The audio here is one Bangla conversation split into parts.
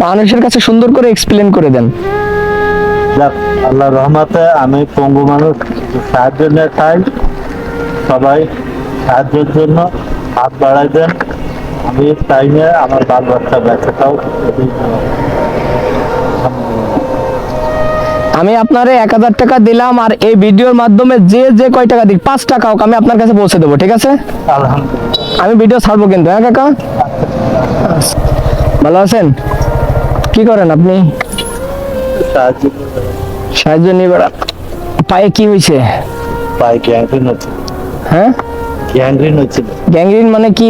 মানুষের কাছে সুন্দর করে এক্সপ্লেন করে দেন। যাক, আল্লাহর রহমতে আমি পঙ্গু মানুষ, সাহায্য নিয়ে চাই, সবাই সাহায্যের জন্য হাত বাড়াই দেন। আমি চাই না আমার বাল বাচ্চা বেঁচে থাও। আমি আপনারে 1000 টাকা দিলাম, আর এই ভিডিওর মাধ্যমে যে যে কয় টাকা দিক, 5 টাকা হোক, আমি আপনার কাছে পৌঁছে দেবো, ঠিক আছে? আলহামদুলিল্লাহ। আমি ভিডিও ছাড়বো কিন্তু, হ্যাঁ কাকা? ভালো আছেন? কি করেন আপনি? সাহায্য সাহায্য নিয়ে বেড়া। পায়ে কি হয়েছে? পাই গ্যাংগ্রিন হচ্ছে। হ্যাঁ, গ্যাংগ্রিন হচ্ছিল। গ্যাংগ্রিন মানে কি?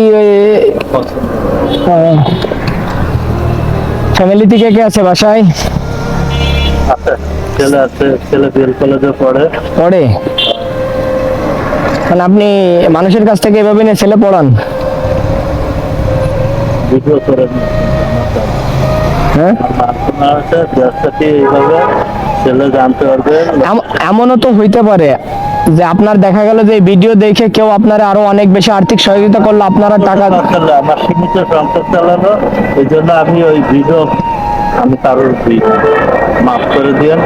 ফ্যামিলি থেকে কে আছে বাসায়? আচ্ছা, ছেলে আছে, ছেলে বিএল কলেজে পড়ে। পড়ে? মানে আপনি মানুষের কাছ থেকে এভাবে নিয়ে ছেলে পড়ান? ভিডিও করে হ্যাঁ, এইভাবে ছেলে জানতে পারবে। এমনও তো হইতে পারে যে আপনার দেখা গেল যে ভিডিও দেখে কেউ আপনার আরো অনেক বেশি আর্থিক সহযোগিতা করলো, আপনারা টাকা। আমার সীমিত সংসার চালানো, এই জন্য আমি ওই ভিডিও আমি কারোর মাফ করে দিয়েন,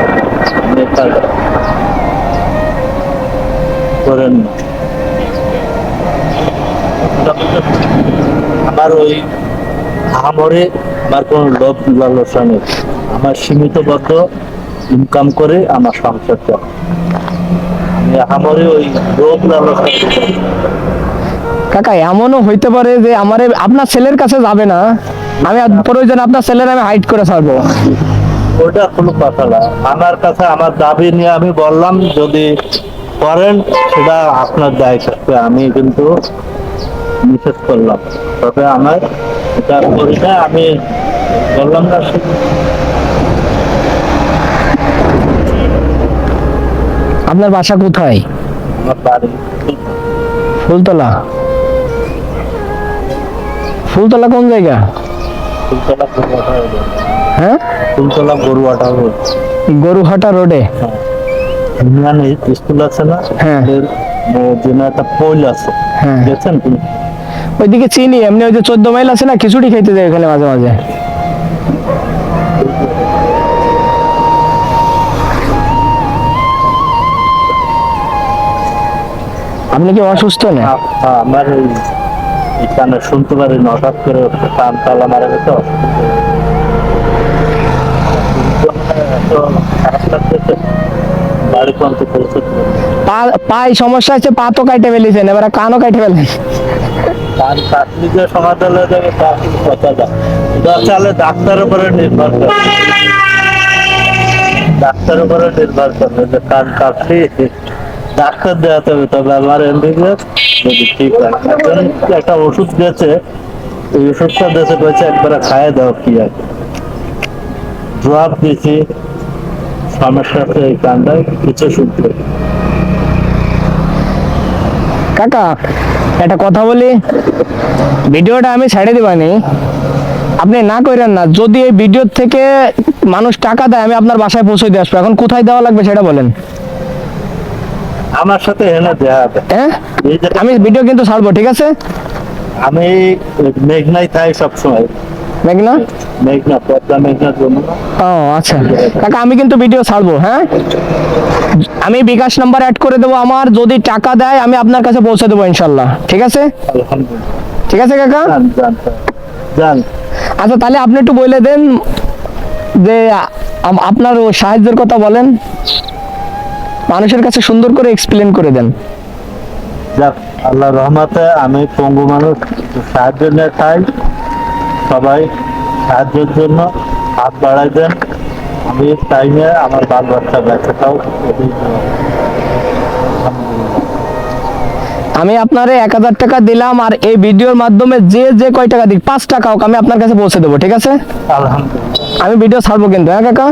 করেন না। আমার ওই আহামরি আমার কোনো লোভ লালসা নেই। আমার সীমিতবদ্ধ ইনকাম করে আমার সংসার চলে। আমি আহামরি ওই লোভ লালসা। কাকা এমনও হইতে পারে যে আমার আপনার ছেলের কাছে যাবে না, আমি প্রয়োজন আপনার ছেলের আমি হাইড করে ছাড়বো। ওটা কোনো কথা না। আমার কাছে আমার দাবি নিয়ে আমি বললাম, যদি করেন সেটা আপনার দায় থাকবে। আমি কিন্তু নিষেধ করলাম, তবে আমার এটা করি না। আমি বললাম না। আপনার বাসা কোথায়? আমার বাড়ি ফুলতলা। ফুলতলা কোন জায়গা? ফুলতলা গরুয়াটা রোড। হ্যাঁ, ফুলতলা গরুয়াটা রোড। গরুহাটা রোডে। ইউনিয়ন স্কুল আছে না? হ্যাঁ। যেন একটা পোল আছে, হ্যাঁ, গেছেন তুমি? ওইদিকে চিনি এমনি, ওই যে 14 মাইল আছে না, খিচুড়ি খাইতে যায় ওখানে মাঝে মাঝে। আপনি কি অসুস্থ না? আমার এই কানে শুনতে পারি না, হঠাৎ করে কান তালা মারা গেছে। বাড়ি পৌঁছে পৌঁছে পায়ে সমস্যা আছে, পা তো কাটে ফেলেছেন, এবার কানও কাটে ফেলেন। কান কাটলি যে সমাধান হয়ে যাবে তা কিন্তু কথা না। চালে ডাক্তারের উপরে নির্ভর করে, ডাক্তারের উপরে নির্ভর করবে যে কান কাটলি ডাক্তার দেওয়াতে হবে। তবে আমার এমবিবিএস যদি ঠিক হয়, একজন একটা ওষুধ দিয়েছে, এই ওষুধটা দিয়েছে বলছে একবারে খাইয়ে দাও, কি আছে জবাব দিয়েছি সমস্যা আছে এই কানটায়, কিছু শুনতে। কাকা একটা কথা বলি, ভিডিওটা আমি ছেড়ে দিবানি, আপনি না করেন না। যদি এই ভিডিও থেকে মানুষ টাকা দেয়, আমি আপনার বাসায় পৌঁছে দিয়ে আসবো। এখন কোথায় দেওয়া লাগবে সেটা বলেন। আমার সাথে এনে দেওয়া হবে। হ্যাঁ, এই যে আমি ভিডিও কিন্তু ছাড়বো, ঠিক আছে? আমি মেঘনাই থাই সবসময়। মেঘনা? মেঘনা, পদ্মা মেঘনার জন্য। ও আচ্ছা কাকা, আমি কিন্তু ভিডিও ছাড়বো। হ্যাঁ, আমি বিকাশ নাম্বার অ্যাড করে দেবো আমার, যদি টাকা দেয় আমি আপনার কাছে পৌঁছে দেবো ইনশাল্লাহ, ঠিক আছে? আলহামদুলিল্লাহ। ঠিক আছে কাকা। জান আচ্ছা তাহলে আপনি একটু বলে দেন যে আপনার সাহায্যের কথা বলেন, মানুষের কাছে সুন্দর করে এক্সপ্লেন করে দেন। যাক, আল্লাহর রহমতে আমি পঙ্গু মানুষ, সাহায্য নিয়ে চাই, সবাই সাহায্যের জন্য হাত বাড়াই দেন। আমি চাই না আমার বাল বাচ্চা বেঁচে থাও। আমি আপনারে 1000 টাকা দিলাম, আর এই ভিডিওর মাধ্যমে যে যে কয় টাকা দিক, 5 টাকা হোক, আমি আপনার কাছে পৌঁছে দেবো, ঠিক আছে? আলহামদুলিল্লাহ। আমি ভিডিও ছাড়বো কিন্তু, হ্যাঁ কাকা?